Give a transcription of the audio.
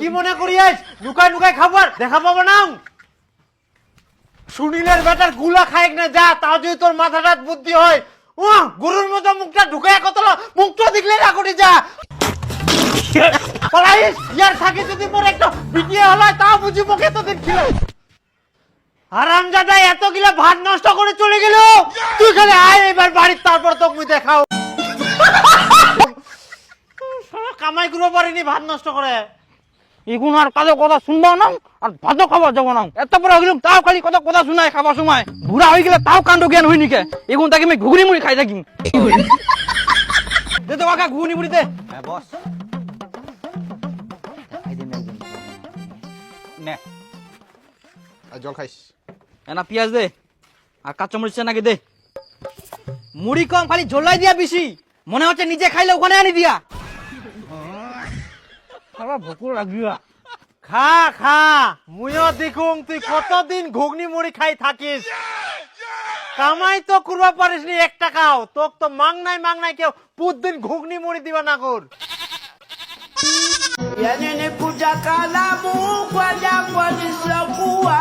কি মনে করিস লুকাই লুকাই খাবার দেখা পাবো না? সুনীলের বেটার গুলা খাইক না যা, তাও যদি তোর মাথাটা বুদ্ধি হয়। ও গরুর মতো মুখটা ঢুকায় কত মুখটা দেখলে না করি যা পলাইস। ইয়ার থাকে যদি মোর একটা বিটিয়ে হলায় তাও বুঝি মুখে তো দিন ছিল। হারামজাদা এতগুলা ভাত নষ্ট করে চলে গেল। তুই খালি আয় এবার বাড়ির, তারপর তোকে মুই দেখাও। কামাই করতে পারিনি ভাত নষ্ট করে। এগুন আর কাজে কথা শুনবাও না আর ভাতও খাবার যাবো না। এত বড় হইলাম তাও খালি কথা কথা শুনাই খাবার সময়। বুড়া হয়ে গেলে তাও কাণ্ড জ্ঞান হই নিকে। এগুন তাকে আমি ঘুগনি মুড়ি খাই থাকি। দে তো কাকা ঘুগনি মুড়ি দে। হ্যাঁ বস নে জল খাইস। এনা পেঁয়াজ দে আর কাঁচা মরিচ নাকি দে। মুড়ি কম খালি ঝোলাই দিয়া বেশি, মনে হচ্ছে নিজে খাইলে ওখানে আনি দিয়া। ভুকুর লাগিয়া খা খা, মুইও দেখুন তুই কতদিন ঘুগনি মুড়ি খাই থাকিস। কামাই তো করবা পারিস নি 1 টাকাও। তোক তো মাংনাই কেউ প্রতিদিন ঘুগনি মুড়ি দিবা না কর। Kuja kalamu kwa jangwa lisokuwa